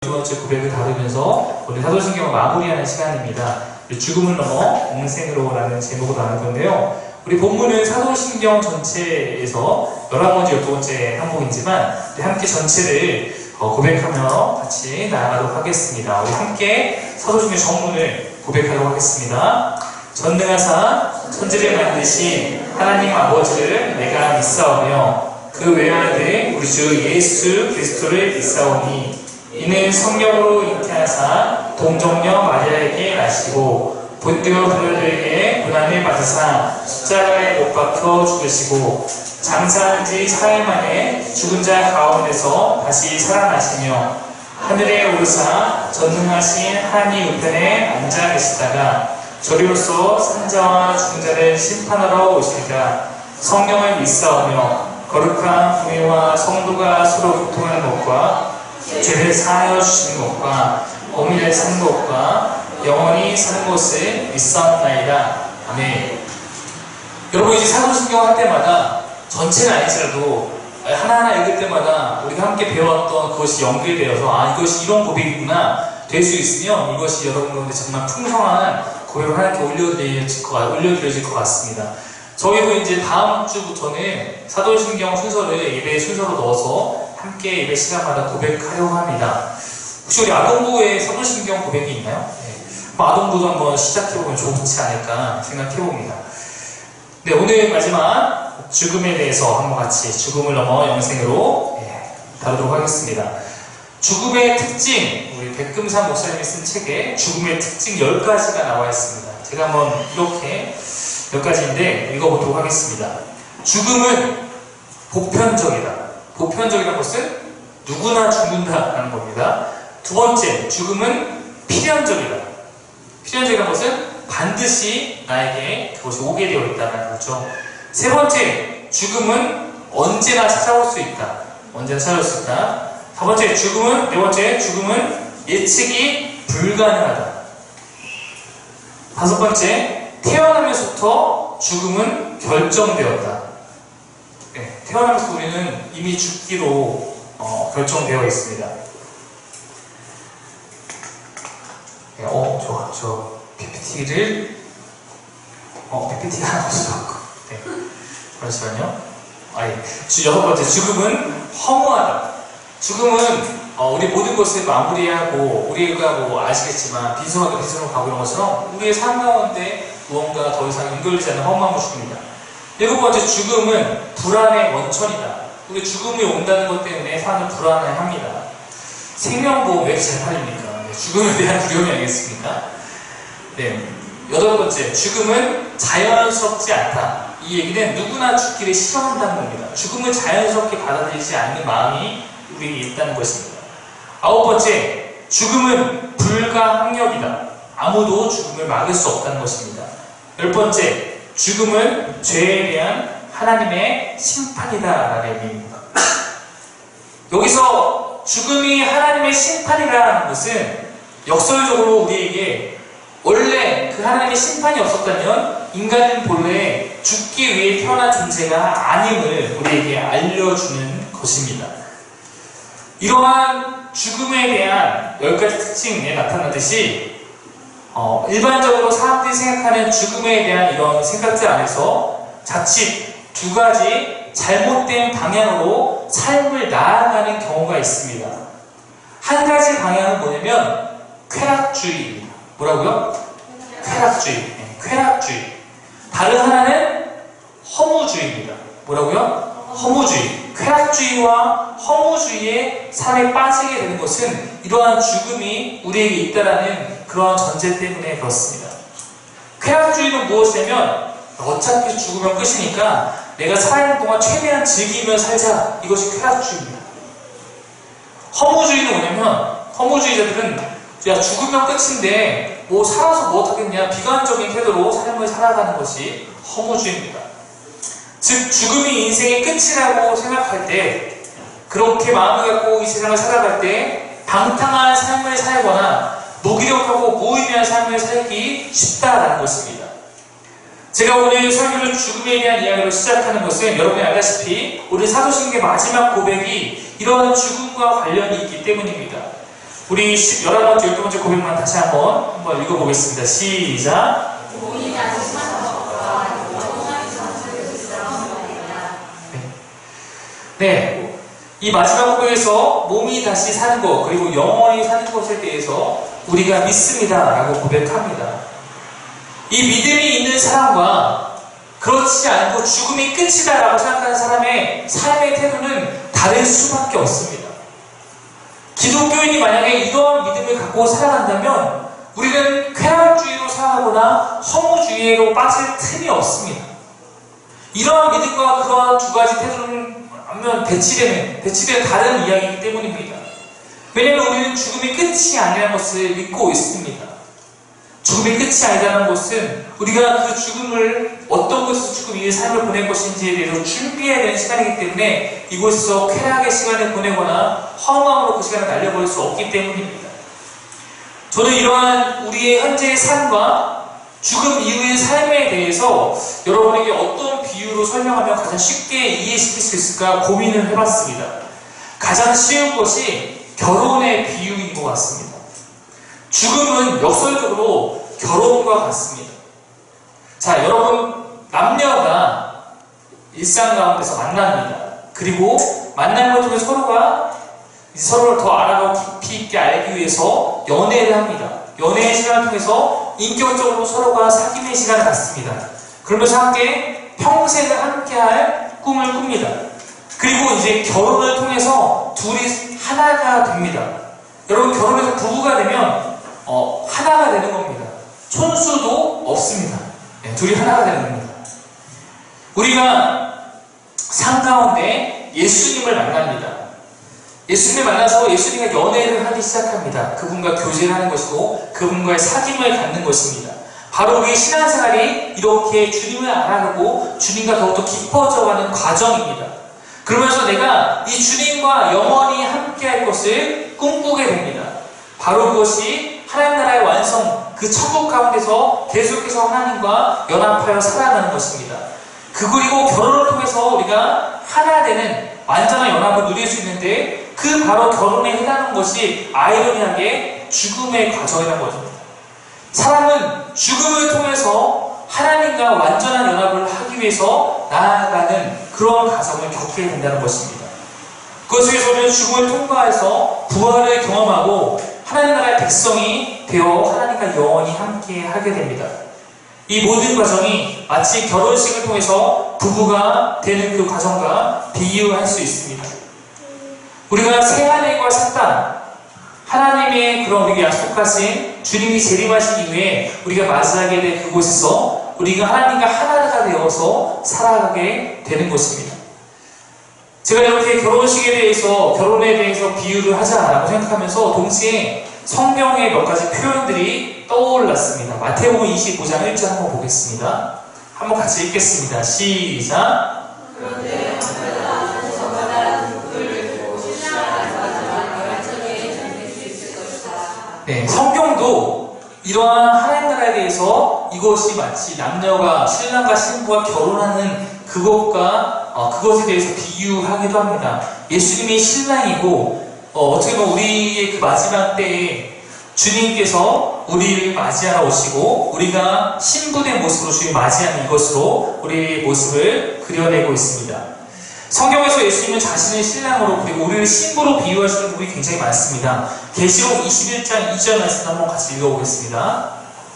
두 번째 고백을 다루면서 오늘 사도신경을 마무리하는 시간입니다. 죽음을 넘어 영생으로라는 제목으로 나눌 건데요. 우리 본문은 사도신경 전체에서 11번째, 12번째 항목이지만 함께 전체를 고백하며 같이 나아가도록 하겠습니다. 우리 함께 사도신경 전문을 고백하도록 하겠습니다. 전능하사 천지를 만드신 하나님 아버지를 내가 믿사오며 그 외아들 우리 주 예수 그리스도를 믿사오니 이는 성령으로 잉태하사 동정녀 마리아에게 나시고 본디오 빌라도에게 고난을 받으사 십자가에 못 박혀 죽으시고 장사한 지 4일 만에 죽은 자 가운데서 다시 살아나시며 하늘에 오르사 전능하신 하나님 우편에 앉아 계시다가 저리로서 산자와 죽은 자를 심판하러 오시리라. 성령을 믿사오며 거룩한 교회와 성도가 서로 교통하는 것과 죄를 사하여 주시는 것과 어미를 사는 것과 영원히 사는 것을 믿사옵나이다. 아멘. 여러분, 이제 사도신경 할 때마다 전체는 아니더라도 하나하나 읽을 때마다 우리가 함께 배웠던 그것이 연결되어서 이것이 이런 고백이구나 될 수 있으면 이것이 여러분 가운데 정말 풍성한 고백을 하나님께 올려드려질 것 같습니다. 저희도 이제 다음 주부터는 사도신경 순서를 예배 순서로 넣어서 함께 예배 시간마다 고백하려고 합니다. 혹시 우리 아동부에 사도신경 고백이 있나요? 네. 아동부도 한번 시작해보면 좋지 않을까 생각해봅니다. 네, 오늘 마지막 죽음에 대해서 한번 같이 죽음을 넘어 영생으로 다루도록 하겠습니다. 죽음의 특징, 우리 백금산 목사님이 쓴 책에 죽음의 특징 10가지가 나와 있습니다. 제가 한번 이렇게 몇 가지인데 읽어보도록 하겠습니다. 죽음은 보편적이다. 보편적이라는 것은 누구나 죽는다라는 겁니다. 두 번째, 죽음은 필연적이다. 필연적이라는 것은 반드시 나에게 그것이 오게 되어 있다는 거죠. 세 번째, 죽음은 언제나 찾아올 수 있다. 언제나 찾아올 수 있다. 네 번째, 죽음은 예측이 불가능하다. 다섯 번째, 태어나면서부터 죽음은 결정되었다. 네, 태어나면서 우리는 이미 죽기로 결정되어 있습니다. 네, 좋아. 저 PPT를 PPT가 하나 없어갖고. 네, 잠시만요. 여섯 번째, 죽음은 허무하다. 죽음은 우리 모든 것을 마무리하고 우리가 아시겠지만 빈손으로 가고 이런 것처럼 우리의 삶 가운데 무언가 더 이상 연결되지 않는 허무함을 죽습니다. 일곱 번째, 죽음은 불안의 원천이다. 우리 죽음이 온다는 것 때문에 사람은 불안해합니다. 생명보험 왜 이렇게 잘 팔립니까? 죽음에 대한 두려움이 아니겠습니까? 네. 여덟 번째, 죽음은 자연스럽지 않다. 이 얘기는 누구나 죽기를 싫어한다는 겁니다. 죽음을 자연스럽게 받아들이지 않는 마음이 우리에게 있다는 것입니다. 아홉 번째, 죽음은 불가항력이다. 아무도 죽음을 막을 수 없다는 것입니다. 열 번째, 죽음은 죄에 대한 하나님의 심판이다라는 의미입니다. 여기서 죽음이 하나님의 심판이라는 것은 역설적으로 우리에게 원래 그 하나님의 심판이 없었다면 인간은 본래 죽기 위해 태어난 존재가 아님을 우리에게 알려주는 것입니다. 이러한 죽음에 대한 10가지 특징에 나타나듯이 일반적으로 사람들이 생각하는 죽음에 대한 이런 생각들 안에서 자칫 두 가지 잘못된 방향으로 삶을 나아가는 경우가 있습니다. 한 가지 방향은 뭐냐면 쾌락주의입니다. 뭐라고요? 쾌락주의. 다른 하나는 허무주의입니다. 뭐라고요? 허무주의. 쾌락주의와 허무주의의 삶에 빠지게 되는 것은 이러한 죽음이 우리에게 있다라는 그러한 전제 때문에 그렇습니다. 쾌락주의는 무엇이냐면 어차피 죽으면 끝이니까 내가 살아있는 동안 최대한 즐기며 살자. 이것이 쾌락주의입니다. 허무주의는 뭐냐면 허무주의자들은 야, 죽으면 끝인데 살아서 뭐 어떡하겠냐, 비관적인 태도로 삶을 살아가는 것이 허무주의입니다. 즉, 죽음이 인생의 끝이라고 생각할 때, 그렇게 마음을 갖고 이 세상을 살아갈 때 방탕한 삶을 살거나 무기력하고 무의미한 삶을 살기 쉽다라는 것입니다. 제가 오늘 설교를 죽음에 대한 이야기로 시작하는 것은 여러분이 알다시피 우리 사도신경의 마지막 고백이 이러한 죽음과 관련이 있기 때문입니다. 우리 11번째, 12번째 고백만 다시 한번 읽어보겠습니다. 시작. 네. 이 마지막 고백에서 몸이 다시 사는 것, 그리고 영원히 사는 것에 대해서 우리가 믿습니다 라고 고백합니다. 이 믿음이 있는 사람과 그렇지 않고 죽음이 끝이다 라고 생각하는 사람의 삶의 태도는 다를 수밖에 없습니다. 기독교인이 만약에 이러한 믿음을 갖고 살아간다면 우리는 쾌락주의로 살아가거나 허무주의로 빠질 틈이 없습니다. 이러한 믿음과 그러한 두 가지 태도는 배치되는 다른 이야기이기 때문입니다. 왜냐하면 우리는 죽음이 끝이 아니라는 것을 믿고 있습니다. 죽음이 끝이 아니라는 것은 우리가 그 죽음을 어떤 곳에서 죽음 이후의 삶을 보낼 것인지에 대해서 준비해야 되는 시간이기 때문에 이곳에서 쾌락의 시간을 보내거나 허무함으로 그 시간을 날려버릴 수 없기 때문입니다. 저는 이러한 우리의 현재의 삶과 죽음 이후의 삶에 대해서 여러분에게 어떤 비유로 설명하면 가장 쉽게 이해시킬 수 있을까 고민을 해봤습니다. 가장 쉬운 것이 결혼의 비유인 것 같습니다. 죽음은 역설적으로 결혼과 같습니다. 자, 여러분, 남녀가 일상 가운데서 만납니다. 그리고 만남을 통해 서로를 더 알아가고 깊이 있게 알기 위해서 연애를 합니다. 연애의 시간을 통해서 인격적으로 서로가 사귐의 시간을 갖습니다. 그러면서 함께 평생을 함께할 꿈을 꿉니다. 그리고 이제 결혼을 통해서 둘이 하나가 됩니다. 여러분, 결혼해서 부부가 되면 하나가 되는 겁니다. 촌수도 없습니다. 네, 둘이 하나가 되는 겁니다. 우리가 삶 가운데 예수님을 만납니다. 예수님을 만나서 예수님과 연애를 하기 시작합니다. 그분과 교제를 하는 것이고 그분과의 사귐을 갖는 것입니다. 바로 우리의 신앙생활이 이렇게 주님을 알아가고 주님과 더욱더 깊어져가는 과정입니다. 그러면서 내가 이 주님과 영원히 함께할 것을 꿈꾸게 됩니다. 바로 그것이 하나님 나라의 완성, 그 천국 가운데서 계속해서 하나님과 연합하여 살아가는 것입니다. 그리고 결혼을 통해서 우리가 하나 되는 완전한 연합을 누릴 수 있는데 그 바로 결혼에 해당하는 것이 아이러니하게 죽음의 과정이라는 것입니다. 사람은 죽음을 통해서 하나님과 완전한 연합을 하기 위해서 나아가는 그런 과정을 겪게 된다는 것입니다. 그것을 위해서 우리는 죽음을 통과해서 부활을 경험하고 하나님 나라의 백성이 되어 하나님과 영원히 함께 하게 됩니다. 이 모든 과정이 마치 결혼식을 통해서 부부가 되는 그 과정과 비유할 수 있습니다. 우리가 새하늘과 새 땅, 하나님의 그런 우리에게 약속하신 주님이 재림하신 이후에 우리가 맞이하게 될 그곳에서 우리가 하나님과 하나가 되어서 살아가게 되는 것입니다. 제가 이렇게 결혼에 대해서 비유를 하자라고 생각하면서 동시에 성경의 몇 가지 표현들이 떠올랐습니다. 마태복음 25장 1절 한번 보겠습니다. 한번 같이 읽겠습니다. 시작. 네, 성경도 이러한 하나님 나라에 대해서 이것이 마치 남녀가 신랑과 신부가 결혼하는 그것에 대해서 비유하기도 합니다. 예수님이 신랑이고 어떻게 보면 우리의 그 마지막 때에 주님께서 우리를 맞이하러 오시고 우리가 신부된 모습으로 주님 맞이하는 이것으로 우리의 모습을 그려내고 있습니다. 성경에서 예수님은 자신을 신랑으로 그리고 우리를 신부로 비유하시는 부분이 굉장히 많습니다. 계시록 21장 2절 말씀 한번 같이 읽어보겠습니다.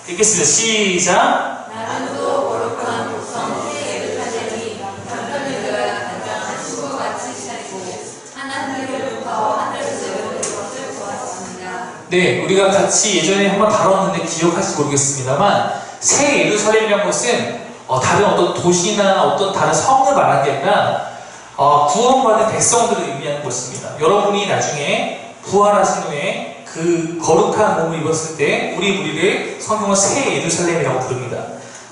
읽겠습니다. 시작. 나는도 거룩한 목성 예루살렘이 남편을 위하여 단장한 신부같이 차리고 하나님으로부터 하늘을 세우는 것을 보았습니다. 네, 우리가 같이 예전에 한번 다뤘는데 기억할지 모르겠습니다만 새 예루살렘이라는 것은 다른 어떤 도시나 어떤 다른 성을 말하는 게 아니라 구원받은 백성들을 의미하는 것입니다. 여러분이 나중에 부활하신 후에 그 거룩한 몸을 입었을 때 우리를 성경은 새 예루살렘이라고 부릅니다.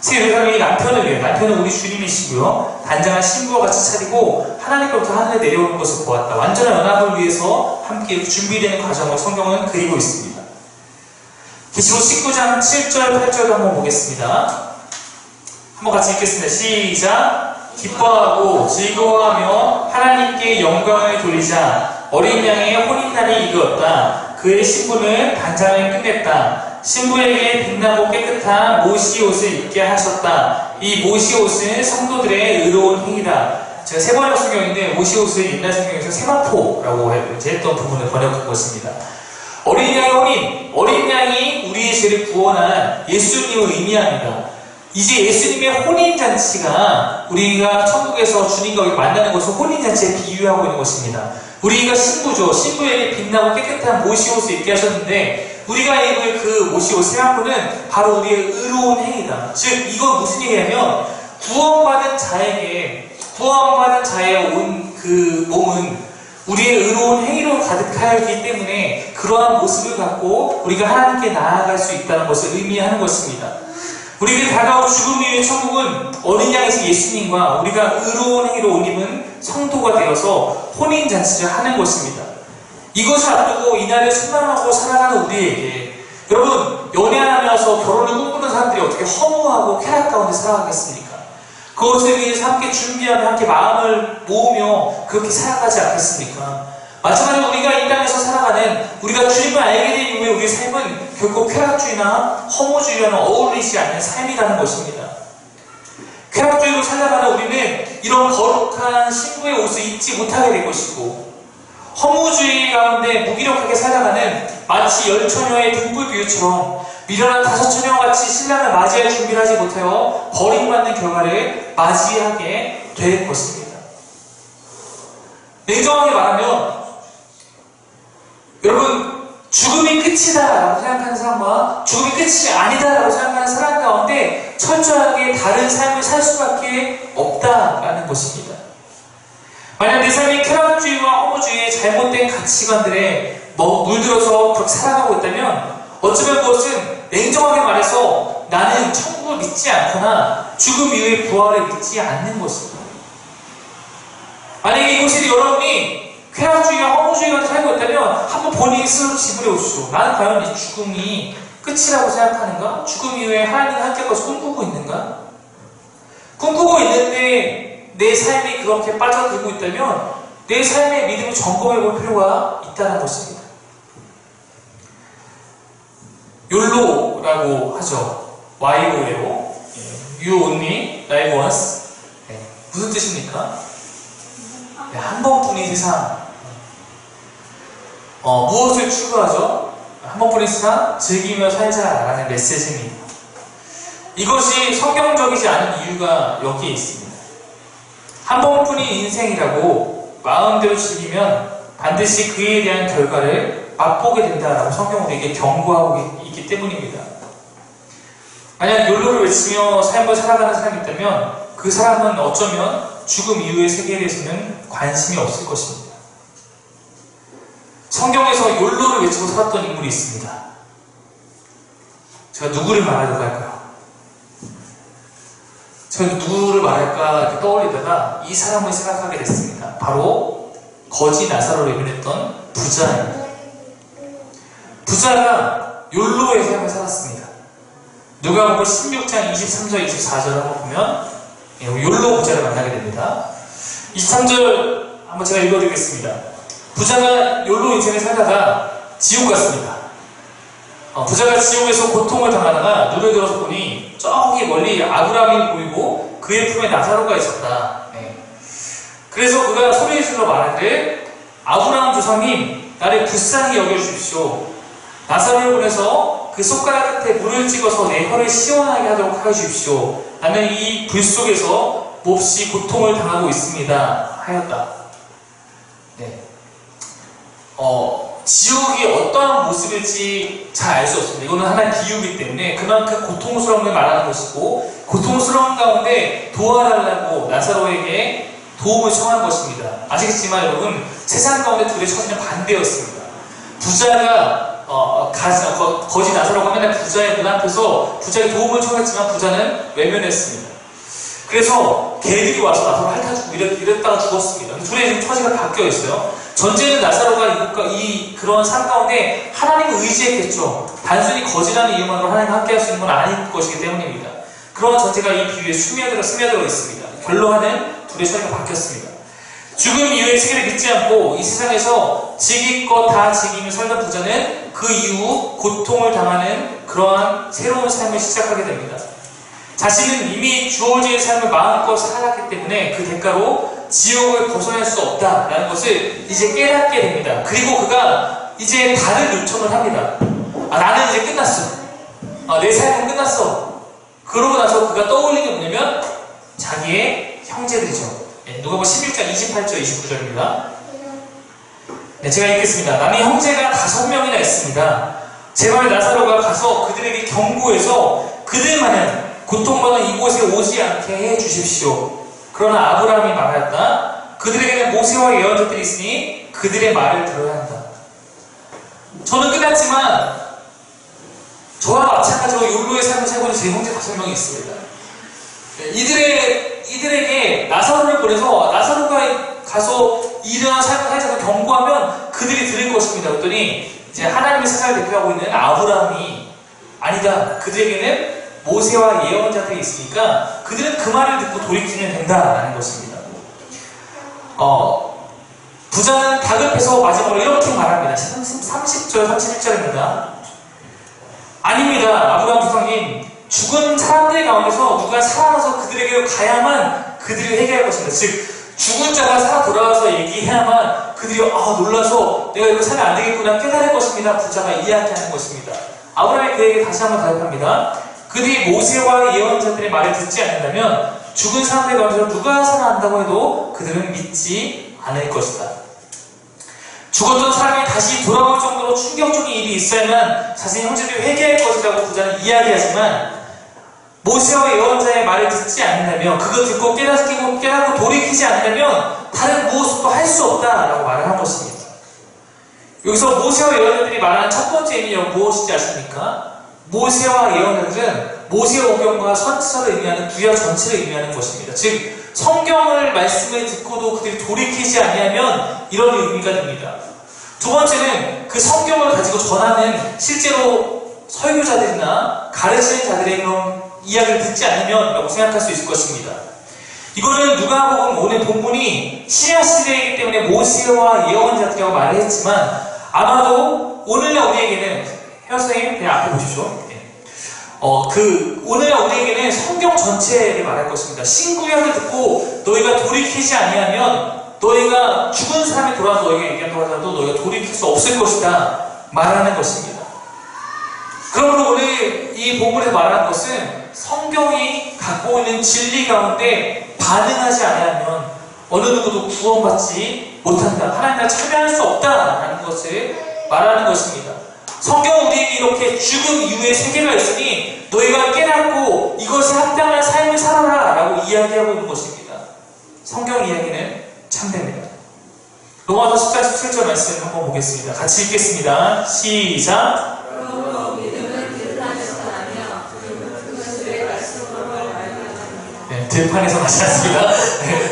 새 예루살렘이 남편은 우리 주님이시고요. 단장한 신부와 같이 차리고 하나님께로부터 하늘에 내려오는 것을 보았다. 완전한 연합을 위해서 함께 준비되는 과정을 성경은 그리고 있습니다. 계시록 19장 7절 8절도 한번 보겠습니다. 한번 같이 읽겠습니다. 시작. 기뻐하고 즐거워하며 하나님께 영광을 돌리자. 어린 양의 혼인날이 이르렀다. 그의 신부는 단장을 끝냈다. 신부에게 빛나고 깨끗한 모시 옷을 입게 하셨다. 이 모시 옷은 성도들의 의로운 행위다. 제가 세 번역 성경인데 모시 옷을 옛날 성경에서 세마포라고 했던 부분을 번역한 것입니다. 어린 양의 혼인, 어린 양이 우리의 죄를 구원한 예수님을 의미합니다. 이제 예수님의 혼인잔치가 우리가 천국에서 주님과 만나는 것을 혼인잔치에 비유하고 있는 것입니다. 우리가 신부죠. 신부에게 빛나고 깨끗한 모시옷을 입게 하셨는데 우리가 입을 그 모시옷 세마포는 바로 우리의 의로운 행위다. 즉 이건 무슨 얘기냐면 구원받은 자의 온 그 몸은 우리의 의로운 행위로 가득하였기 때문에 그러한 모습을 갖고 우리가 하나님께 나아갈 수 있다는 것을 의미하는 것입니다. 우리에게 다가올 죽음 이후의 천국은 어린 양이신 예수님과 우리가 의로운 행위로 옷 입은 성도가 되어서 혼인잔치를 하는 것입니다. 이것을 앞두고 이날을 소망하고 살아가는 우리에게 여러분 연애하면서 결혼을 꿈꾸는 사람들이 어떻게 허무하고 쾌락 가운데 살아가겠습니까? 그것을 위해서 함께 준비하며 함께 마음을 모으며 그렇게 살아가지 않겠습니까? 마찬가지로 우리가 이 땅에서 살아가는 우리가 주님을 알게 된 이후에 우리의 삶은 결코 쾌락주의나 허무주의와는 어울리지 않는 삶이라는 것입니다. 쾌락주의로 살아가는 우리는 이런 거룩한 신부의 옷을 입지 못하게 될 것이고 허무주의 가운데 무기력하게 살아가는 마치 열처녀의 등불 비유처럼 미련한 다섯처녀와 같이 신랑을 맞이할 준비를 하지 못하여 버림받는 결과를 맞이하게 될 것입니다. 냉정하게 말하면 여러분 죽음이 끝이다 라고 생각하는 사람과 죽음이 끝이 아니다 라고 생각하는 사람 가운데 철저하게 다른 삶을 살 수밖에 없다라는 것입니다. 만약 내 삶이 쾌락주의와 허무주의의 잘못된 가치관들에 물들어서 그렇게 살아가고 있다면 어쩌면 그것은 냉정하게 말해서 나는 천국을 믿지 않거나 죽음 이후의 부활을 믿지 않는 것입니다. 만약에 이곳에 여러분이 쾌락주의와 허무주의가 살고 있다면 한번 본인이 스스로 지불해 오십시오. 나는 과연 이 죽음이 끝이라고 생각하는가? 죽음 이후에 하나님과 함께 것을 꿈꾸고 있는가? 꿈꾸고 있는데 내 삶이 그렇게 빠져들고 있다면 내 삶의 믿음을 점검해 볼 필요가 있다는 것입니다. 욜로라고 하죠. YOLO. You only live once. 무슨 뜻입니까? 한 번뿐인 세상. 무엇을 추구하죠? 한 번뿐인 세상 즐기며 살자라는 메시지입니다. 이것이 성경적이지 않은 이유가 여기에 있습니다. 한 번뿐인 인생이라고 마음대로 즐기면 반드시 그에 대한 결과를 맛보게 된다라고 성경은 우리에게 경고하고 있기 때문입니다. 만약 욜로를 외치며 삶을 살아가는 사람이 있다면 그 사람은 어쩌면 죽음 이후의 세계에 대해서는 관심이 없을 것입니다. 성경에서 욜로를 외치고 살았던 인물이 있습니다. 제가 누구를 말하려고 할까요? 제가 누구를 말할까 이렇게 떠올리다가 이 사람을 생각하게 됐습니다. 바로 거지 나사로를 의미했던 부자입니다. 부자가 욜로의 삶을 살았습니다. 누가복음 16장 23절 24절을 한번 보면 욜로 부자를 만나게 됩니다. 23절 한번 제가 읽어드리겠습니다. 부자가 욜로 인생을 살다가 지옥 갔습니다. 부자가 지옥에서 고통을 당하다가 눈을 들어서 보니 저기 멀리 아브라함이 보이고 그의 품에 나사로가 있었다. 그래서 그가 소리 질러 말하되 아브라함 조상님 나를 불쌍히 여겨주십시오. 나사로를 보내서 그 손가락 끝에 물을 찍어서 내 혀를 시원하게 하도록 하여주십시오. 나는 이 불 속에서 몹시 고통을 당하고 있습니다. 하였다. 지옥이 어떠한 모습일지 잘 알 수 없습니다. 이거는 하나의 비유이기 때문에 그만큼 고통스러움을 말하는 것이고 고통스러운 가운데 도와달라고 나사로에게 도움을 청한 것입니다. 아시겠지만 여러분 세상 가운데 둘의 처지는 반대였습니다. 부자가 거지 나사로가 맨날 부자의 문 앞에서 부자의 도움을 청했지만 부자는 외면했습니다. 그래서 개들이 와서 나사로 핥아주고 이랬다가 죽었습니다. 둘의 지금 처지가 바뀌어 있어요. 전제는 나사로가 그런 삶 가운데 하나님을 의지했겠죠. 단순히 거지라는 이유만으로 하나님과 함께 할 수 있는 건 아닐 것이기 때문입니다. 그런 전제가 이 비유에 스며들어 있습니다. 결론은 둘의 처지가 바뀌었습니다. 죽음 이후의 세계를 믿지 않고 이 세상에서 즐길 것 다 즐기며 살던 부자는 그 이후 고통을 당하는 그러한 새로운 삶을 시작하게 됩니다. 자신은 이미 주어진 삶을 마음껏 살았기 때문에 그 대가로 지옥을 벗어날 수 없다라는 것을 이제 깨닫게 됩니다. 그리고 그가 이제 다른 요청을 합니다. 나는 이제 끝났어. 내 삶은 끝났어. 그러고 나서 그가 떠올린 게 뭐냐면 자기의 형제들이죠. 누가복음 16장 28절 29절입니다. 네, 제가 읽겠습니다. 나는 형제가 5명이나 있습니다. 제발 나사로가 가서 그들에게 경고해서 그들 마냥 고통받는 이곳에 오지 않게 해 주십시오. 그러나 아브라함이 말하였다. 그들에게는 모세와 예언자들이 있으니 그들의 말을 들어야 한다. 저는 끝났지만 저와 마찬가지로 욜로의 삶을 살고 있는 제 형제 5명이 있습니다. 이들에게 나사로를 보내서 나사로가 가서 이러한 삶을 살자고 경고하면 그들이 들을 것입니다. 그랬더니 이제 하나님의 세상을 대표하고 있는 아브라함이 아니다. 그들에게는 모세와 예언자들이 있으니까 그들은 그 말을 듣고 돌이키면 된다라는 것입니다. 부자는 다급해서 마지막으로 이렇게 말합니다. 30절, 31절입니다. 아닙니다. 아브라함 조상님. 죽은 사람들 가운데서 누가 살아나서 그들에게로 가야만 그들이 회개할 것입니다. 즉 죽은 자가 살아 돌아와서 얘기해야만 그들이 놀라서 내가 이거 살면 안 되겠구나 깨달을 것입니다. 부자가 이야기하는 것입니다. 아브라함이 그에게 다시 한번 대답합니다. 그들이 모세와 예언자들의 말을 듣지 않는다면 죽은 사람들 가운데서 누가 살아난다고 해도 그들은 믿지 않을 것이다. 죽었던 사람이 다시 돌아올 정도로 충격적인 일이 있어야만 자신의 형제들이 회개할 것이라고 부자는 이야기하지만 모세와 예언자의 말을 듣지 않는다면 그거 듣고 깨닫고 돌이키지 않는다면 다른 무엇도 할 수 없다라고 말을 한 것입니다. 여기서 모세와 예언자들이 말하는 첫 번째 의미는 무엇인지 아십니까? 모세와 예언자들은 모세오경과 선지서를 의미하는 구약 전체를 의미하는 것입니다. 즉 성경을 말씀을 듣고도 그들이 돌이키지 아니하면 이런 의미가 됩니다. 두 번째는 그 성경을 가지고 전하는 실제로 설교자들이나 가르치는 자들의 그런 이야기를 듣지 않으면 라고 생각할 수 있을 것입니다. 이거는 누가복음 오늘 본문이 시리아 시대이기 때문에 모세와 예언자들이라고 말을 했지만 아마도 오늘날 우리에게는 선생님 그냥 앞에 보십시오. 오늘날 우리에게는 성경 전체를 말할 것입니다. 신구약을 듣고 너희가 돌이키지 아니하면 너희가 죽은 사람이 돌아서 너희에게 얘기한다고 하더라도 너희가 돌이킬 수 없을 것이다 말하는 것입니다. 그러므로 오늘 이 본문에서 말하는 것은 성경이 갖고 있는 진리 가운데 반응하지 않으면 어느 누구도 구원받지 못한다. 하나님과 참여할 수 없다라는 것을 말하는 것입니다. 성경은 우리에게 이렇게 죽음 이후의 세계가 있으니 너희가 깨닫고 이것에 합당한 삶을 살아라 라고 이야기하고 있는 것입니다. 성경 이야기는 참됩니다. 로마서 10장 17절 말씀 한번 보겠습니다. 같이 읽겠습니다. 시작. 네, 들판에서 나지 않습니다.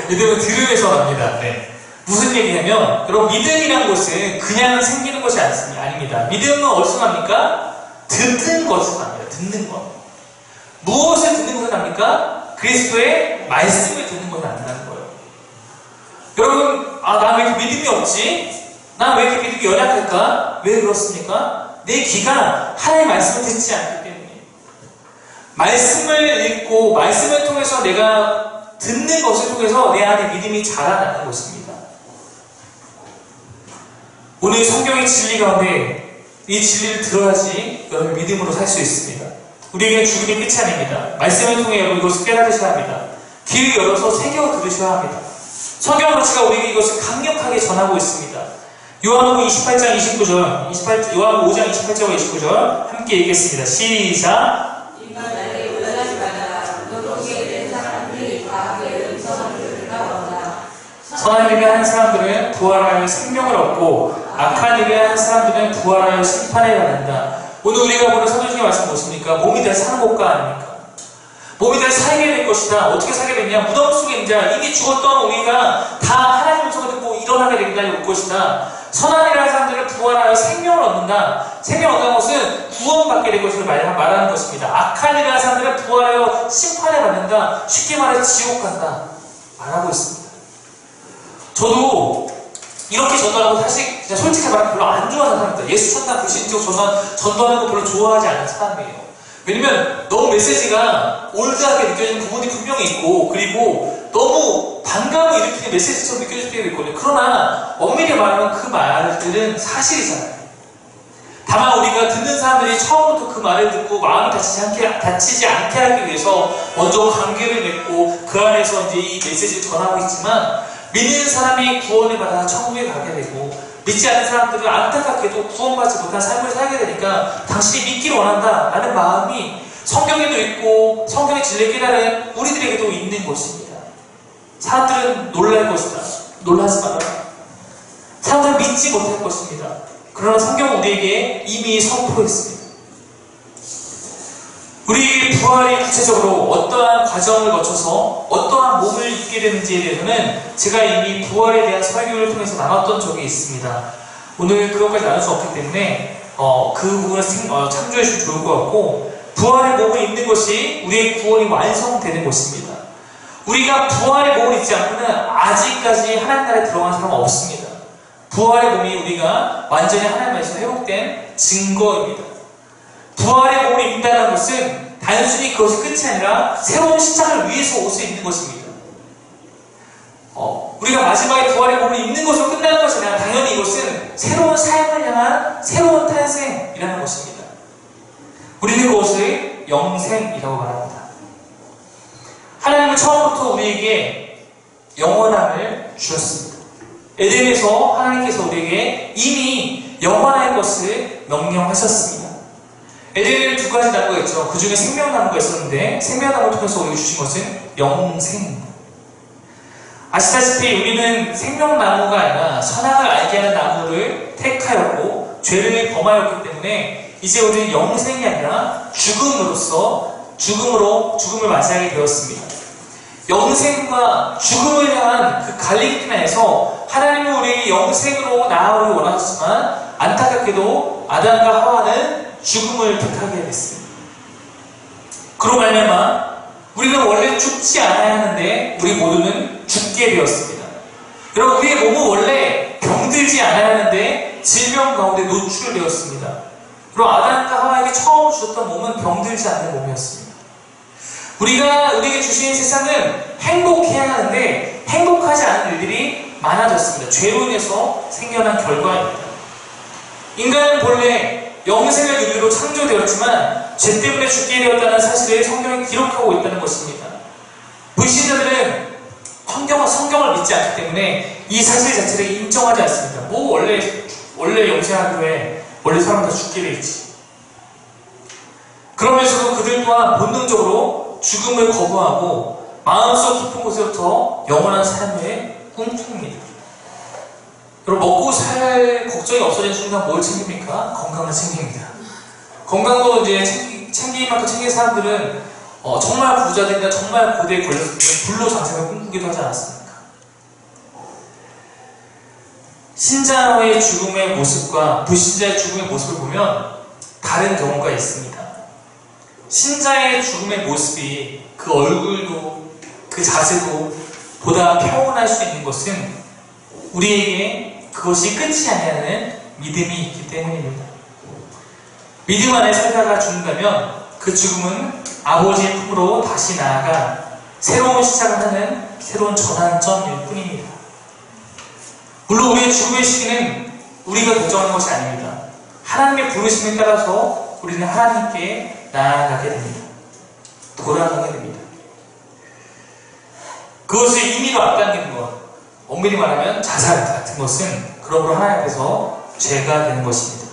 믿음은 들음에서 납니다. 네. 무슨 얘기냐면 여러분 믿음이란 것은 그냥 생기는 것이 아닙니다. 믿음은 어디서 납니까? 듣는 것에서 납니다. 듣는 것. 무엇을 듣는 것에 납니까? 그리스도의 말씀을 듣는 것에 난다는 거예요. 여러분 나 왜 이렇게 믿음이 없지? 나 왜 이렇게 믿음이 연약할까? 왜 그렇습니까? 내 귀가 하나님의 말씀을 듣지 않기 때문에 말씀을 읽고 말씀을 통해서 내가 듣는 것을 통해서 내 안에 믿음이 자라나는 것입니다. 오늘 성경의 진리 가운데 이 진리를 들어야지 여러분 믿음으로 살 수 있습니다. 우리에게 죽음이 끝이 아닙니다. 말씀을 통해 여러분 이것을 깨달으셔야 합니다. 귀를 열어서 새겨 들으셔야 합니다. 성경 가치가 우리에게 이것을 강력하게 전하고 있습니다. 요한복음 28장 29절, 요한복음 5장 28절과 29절 함께 읽겠습니다. 시작. 선한 일을 하는 사람들은 부활하여 생명을 얻고 악한 일을 하는 사람들은 부활하여 심판을 받는다. 오늘 우리가 보는 사도행전 말씀 무엇입니까? 몸이 될 사는 것과 아닙니까? 몸이 될 살게 될 것이다. 어떻게 살게 됐냐? 무덤 속에 있는 이미 죽었던 우리가 다 하나님의 음성을 듣고 일어나게 된 날이 올 것이다. 선한 일을 하는 사람들은 부활하여 생명을 얻는다. 생명을 얻는 것은 구원받게 될 것을 말하는 것입니다. 악한 일을 하는 사람들은 부활하여 심판을 받는다. 쉽게 말해 지옥 간다. 말하고 있습니다. 저도 이렇게 전도하는 거 사실 그냥 솔직히 말하면 별로 안 좋아하는 사람입니다. 예수 천당 불신적 전도하는 거 별로 좋아하지 않는 사람이에요. 왜냐면 너무 메시지가 올드하게 느껴지는 부분이 분명히 있고, 그리고 너무 반감을 일으키는 메시지처럼 느껴질 때가 있거든요. 그러나 엄밀히 말하면 그 말들은 사실이잖아요. 다만 우리가 듣는 사람들이 처음부터 그 말을 듣고 마음이 다치지 않게 하기 위해서 먼저 관계를 맺고 그 안에서 이제 이 메시지를 전하고 있지만, 믿는 사람이 구원을 받아 천국에 가게 되고 믿지 않는 사람들은 안타깝게도 구원받지 못한 삶을 살게 되니까 당신이 믿기를 원한다 라는 마음이 성경에도 있고 성경의 진리를 깨달은 우리들에게도 있는 것입니다. 사람들은 놀랄 것이다. 놀라지 마라. 사람들은 믿지 못할 것입니다. 그러나 성경은 우리에게 이미 선포했습니다. 우리 부활이 구체적으로 어떠한 과정을 거쳐서 어떠한 몸을 입게 되는지에 대해서는 제가 이미 부활에 대한 설교를 통해서 나눴던 적이 있습니다. 오늘 그것까지 나눌 수 없기 때문에 그 부분을 참조해 주시면 좋을 것 같고, 부활의 몸을 입는 것이 우리의 구원이 완성되는 것입니다. 우리가 부활의 몸을 입지 않고는 아직까지 하나님 나라에 들어간 사람은 없습니다. 부활의 몸이 우리가 완전히 하나님에서 회복된 증거입니다. 부활의 몸을 입는다는 것은 단순히 그것이 끝이 아니라 새로운 시작을 위해서 옷을 입는 것입니다. 우리가 마지막에 부활의 몸을 입는 것으로 끝나는 것이 아니라 당연히 이것은 새로운 삶을 향한 새로운 탄생이라는 것입니다. 우리는 그것을 영생이라고 말합니다. 하나님은 처음부터 우리에게 영원함을 주셨습니다. 에덴에서 하나님께서 우리에게 이미 영원할 것을 명령하셨습니다. 에덴에는 두 가지 나무가 있죠. 그 중에 생명나무가 있었는데 생명나무를 통해서 우리에게 주신 것은 영생입니다. 아시다시피 우리는 생명나무가 아니라 선악을 알게 하는 나무를 택하였고 죄를 범하였기 때문에 이제 우리는 영생이 아니라 죽음을 맞이하게 되었습니다. 영생과 죽음을 향한 그 갈림길에서 하나님은 우리에게 영생으로 나아오길 원하셨지만 안타깝게도 아담과 하와는 죽음을 택하게 됐습니다. 그로 말미암아 우리는 원래 죽지 않아야 하는데 우리 모두는 죽게 되었습니다. 여러분, 우리의 몸은 원래 병들지 않아야 하는데 질병 가운데 노출되었습니다. 그리고 아담과 하와에게 처음 주셨던 몸은 병들지 않는 몸이었습니다. 우리에게 주신 세상은 행복해야 하는데 행복하지 않은 일들이 많아졌습니다. 죄로 인해서 생겨난 결과입니다. 인간은 본래 영생을 누리로 창조되었지만 죄 때문에 죽게 되었다는 사실을 성경에 기록하고 있다는 것입니다. 불신자들은 성경을 믿지 않기 때문에 이 사실 자체를 인정하지 않습니다. 원래 영생하기에 원래 사람 다 죽게 돼 있지. 그러면서도 그들 또한 본능적으로 죽음을 거부하고 마음속 깊은 곳에부터 영원한 삶을 꿈꿉니다. 여러분, 먹고 살 걱정이 없어진 순간 뭘 챙깁니까? 건강을 챙깁니다. 건강도 이제 챙길 만큼 챙긴 사람들은 정말 부자들이나 정말 고대에 걸렸을 때 불로장생을 꿈꾸기도 하지 않았습니까? 신자의 죽음의 모습과 불신자의 죽음의 모습을 보면 다른 경우가 있습니다. 신자의 죽음의 모습이 그 얼굴도 그 자세도 보다 평온할 수 있는 것은 우리에게 그것이 끝이 아니라는 믿음이 있기 때문입니다. 믿음 안에 살다가 죽는다면 그 죽음은 아버지의 품으로 다시 나아가 새로운 시작을 하는 새로운 전환점일 뿐입니다. 물론 우리의 죽음의 시기는 우리가 결정하는 것이 아닙니다. 하나님의 부르심에 따라서 우리는 하나님께 나아가게 됩니다. 돌아가게 됩니다. 그것을 임의로 앞당기는 것, 엄밀히 말하면 자살 같은 것은 그러므로 하나님 앞에서 죄가 되는 것입니다.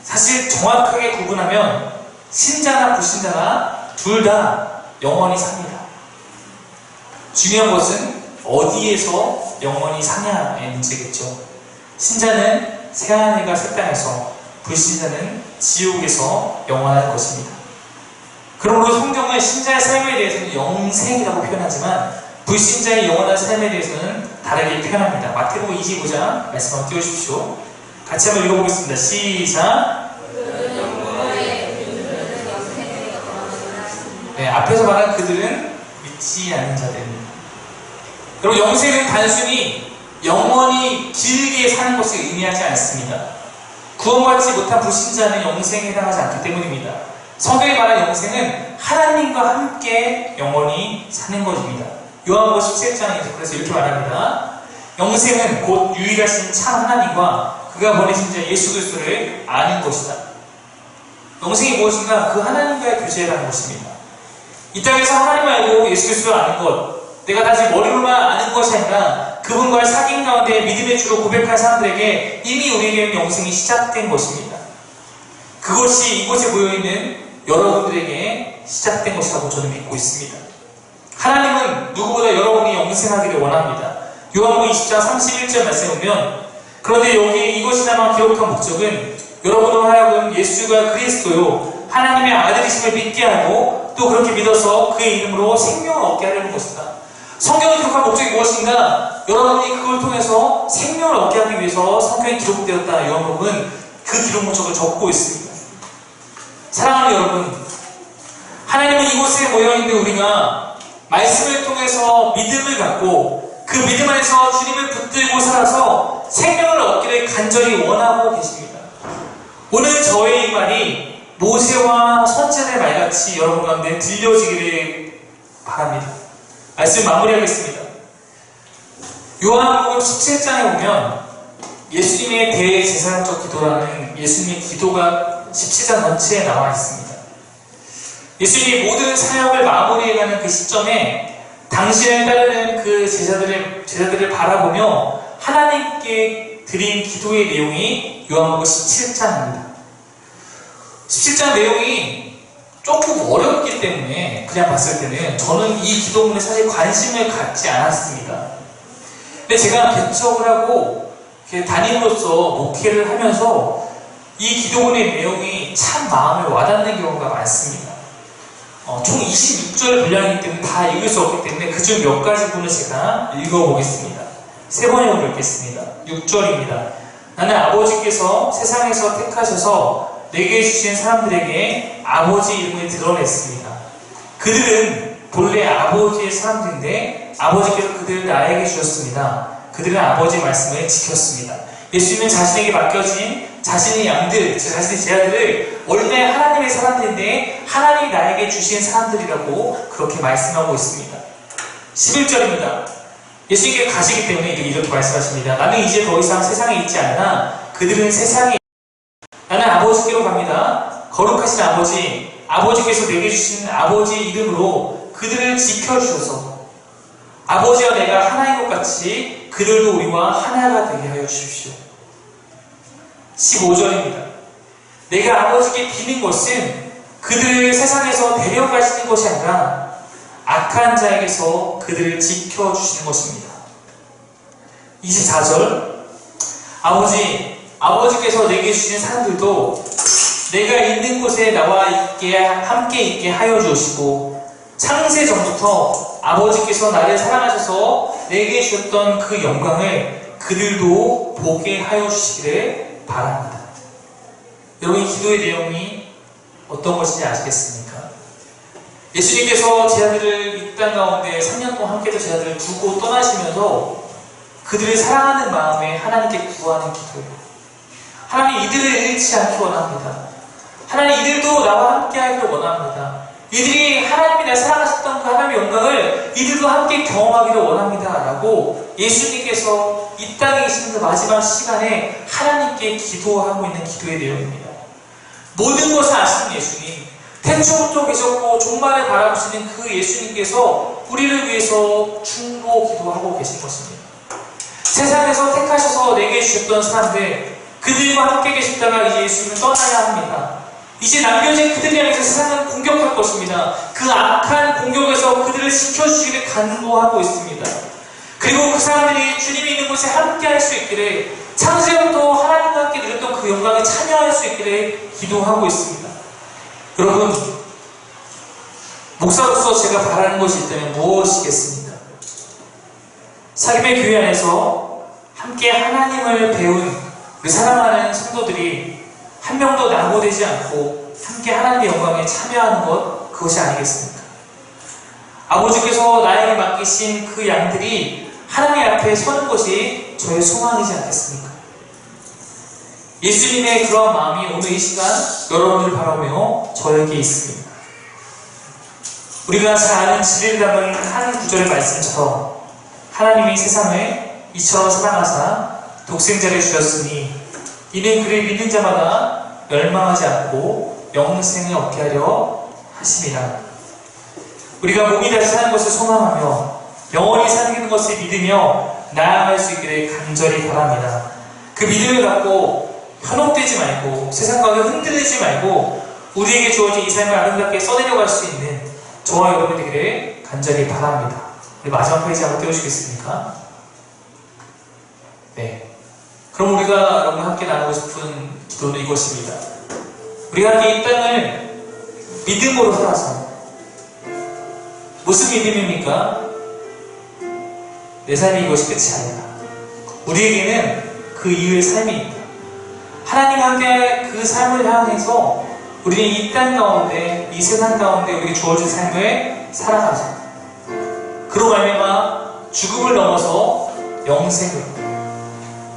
사실 정확하게 구분하면 신자나 불신자나 둘 다 영원히 삽니다. 중요한 것은 어디에서 영원히 사냐의 문제겠죠. 신자는 새하늘과 새 땅에서, 불신자는 지옥에서 영원할 것입니다. 그러므로 성경은 신자의 삶에 대해서는 영생이라고 표현하지만 불신자의 영원한 삶에 대해서는 다르게 표현합니다. 마태복음 25장 말씀 한번 띄워주십시오. 같이 한번 읽어보겠습니다. 시작. 네, 앞에서 말한 그들은 믿지 않는 자들입니다. 여러분, 영생은 단순히 영원히 길게 사는 것을 의미하지 않습니다. 구원받지 못한 불신자는 영생에 해당하지 않기 때문입니다. 성경이 말하는 영생은 하나님과 함께 영원히 사는 것입니다. 요한복음 17장에서 그래서 이렇게 말합니다. 영생은 곧 유일하신 참 하나님과 그가 보내신 자 예수 그리스도를 아는 것이다. 영생이 무엇인가? 그 하나님과의 교제라는 것입니다. 이 땅에서 하나님을 알고 예수 그리스도를 아는 것, 내가 단지 머리로만 아는 것이 아니라 그분과의 사귐 가운데 믿음의 주로 고백한 사람들에게 이미 우리에게는 영생이 시작된 것입니다. 그것이 이곳에 모여있는 여러분들에게 시작된 것이라고 저는 믿고 있습니다. 하나님은 누구보다 여러분이 영생하기를 원합니다. 요한복음 20장 31절 말씀에 보면, 그런데 여기 이것이나마 기록한 목적은 여러분으로 하여금 예수가 그리스도요 하나님의 아들이심을 믿게 하고 또 그렇게 믿어서 그의 이름으로 생명을 얻게 하려는 것이다. 성경이 기록한 목적이 무엇인가? 여러분이 그걸 통해서 생명을 얻게 하기 위해서 성경이 기록되었다. 요한복음은 그 기록 목적을 적고 있습니다. 사랑하는 여러분, 하나님은 이곳에 모여있는 우리가 말씀을 통해서 믿음을 갖고 그 믿음 안에서 주님을 붙들고 살아서 생명을 얻기를 간절히 원하고 계십니다. 오늘 저의 이 말이 모세와 선지자의 말같이 여러분 가운데 들려지기를 바랍니다. 말씀 마무리하겠습니다. 요한복음 17장에 보면 예수님의 대제사장적 기도라는 예수님의 기도가 17장 전체에 나와 있습니다. 예수님이 모든 사역을 마무리해가는 그 시점에 당신을 따르는 그 제자들을 바라보며 하나님께 드린 기도의 내용이 요한복음 17장입니다. 17장 내용이 조금 어렵기 때문에 그냥 봤을 때는 저는 이 기도문에 사실 관심을 갖지 않았습니다. 근데 제가 개척을 하고 담임으로서 목회를 하면서 이 기도문의 내용이 참 마음에 와닿는 경우가 많습니다. 총 26절 분량이기 때문에 다 읽을 수 없기 때문에 그중 몇 가지 부분을 제가 읽어보겠습니다. 세 번역으로 읽겠습니다. 6절입니다. 나는 아버지께서 세상에서 택하셔서 내게 주신 사람들에게 아버지 이름을 드러냈습니다. 그들은 본래 아버지의 사람들인데 아버지께서 그들을 나에게 주셨습니다. 그들은 아버지의 말씀을 지켰습니다. 예수님은 자신에게 맡겨진 자신의 양들, 자신의 제자들을 원래 하나님의 사람들인데 하나님이 나에게 주신 사람들이라고 그렇게 말씀하고 있습니다. 11절입니다. 예수님께 가시기 때문에 이렇게 말씀하십니다. 나는 이제 더 이상 세상에 있지 않으나 그들은 세상에 나는 아버지께로 갑니다. 거룩하신 아버지, 아버지께서 내게 주신 아버지 이름으로 그들을 지켜주셔서 아버지와 내가 하나인 것 같이 그들도 우리와 하나가 되게 하여 주십시오. 15절입니다. 내가 아버지께 비는 것은 그들을 세상에서 데려가시는 것이 아니라 악한 자에게서 그들을 지켜주시는 것입니다. 24절 아버지께서 내게 주신 사람들도 내가 있는 곳에 나와 함께 있게 하여 주시고 창세 전부터 아버지께서 나를 사랑하셔서 내게 주셨던 그 영광을 그들도 보게 하여 주시기를 바랍니다. 여러분, 이 기도의 내용이 어떤 것인지 아시겠습니까? 예수님께서 제자들을 이 땅 가운데 3년 동안 함께했던 제자들을 두고 떠나시면서 그들을 사랑하는 마음에 하나님께 구하는 기도예요. 하나님, 이들을 잃지 않기 원합니다. 하나님, 이들도 나와 함께 하기를 원합니다. 이들이 하나님이 날 사랑하셨던 그 하나님의 영광을 이들도 함께 경험하기를 원합니다. 라고 예수님께서 이 땅에 계시는 그 마지막 시간에 하나님께 기도하고 있는 기도의 내용입니다. 모든 것을 아시는 예수님, 태초부터 계셨고 종말을 바라보시는 그 예수님께서 우리를 위해서 중보 기도하고 계신 것입니다. 세상에서 택하셔서 내게 주셨던 사람들, 그들과 함께 계셨다가 이제 예수님은 떠나야 합니다. 이제 남겨진 그들을 향해서 세상은 공격할 것입니다. 그 악한 공격에서 그들을 지켜주시기를 간구하고 있습니다. 그리고 그 사람들이 주님이 있는 곳에 함께 할 수 있기를, 창세부터 하나님과 함께 누렸던 그 영광에 참여할 수 있기를 기도하고 있습니다. 여러분, 목사로서 제가 바라는 것이 있다면 무엇이겠습니까? 사귐의 교회 안에서 함께 하나님을 배운 우리 사랑하는 성도들이 한 명도 낙오되지 않고 함께 하나님의 영광에 참여하는 것, 그것이 아니겠습니까? 아버지께서 나에게 맡기신 그 양들이 하나님 앞에 서는 것이 저의 소망이지 않겠습니까? 예수님의 그런 마음이 오늘 이 시간 여러분을 바라보며 저에게 있습니다. 우리가 잘 아는 진리를 담은 한 구절의 말씀처럼 하나님이 세상을 이처럼 사랑하사 독생자를 주셨으니 이는 그를 믿는 자마다 멸망하지 않고 영생을 얻게 하려 하심이라. 우리가 몸이 다시 사는 것을 소망하며 영원히 사는 것을 믿으며 나아갈 수 있기를 간절히 바랍니다. 그 믿음을 갖고 현혹되지 말고 세상과 흔들리지 말고 우리에게 주어진 이 삶을 아름답게 써내려갈 수 있는 저와 여러분 되기를 간절히 바랍니다. 우리 마지막 페이지 한번 띄워주시겠습니까? 네. 그럼 우리가 여러분 함께 나누고 싶은 기도는 이것입니다. 우리가 이 땅을 믿음으로 살아서 무슨 믿음입니까? 내 삶이 이것이 끝이 아니다. 우리에게는 그 이후의 삶이 있다. 하나님과 함께 그 삶을 향해서 우리는 이 땅 가운데, 이 세상 가운데 우리에게 주어진 삶을 살아가서 그로 말미암아 죽음을 넘어서 영생으로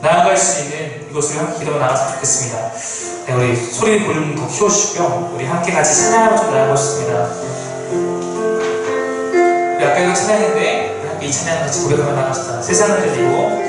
나아갈 수 있는 이것을 함께 기도하며 나갔으면 좋겠습니다. 네, 우리 소리 볼륨 더 키워주시고요. 우리 함께 같이 찬양을 좀 나눠보겠습니다. 우리 아까 이거 찬양인데 우리 함께 이 찬양 같이 고백하며 나갑시다. 세상을 들리고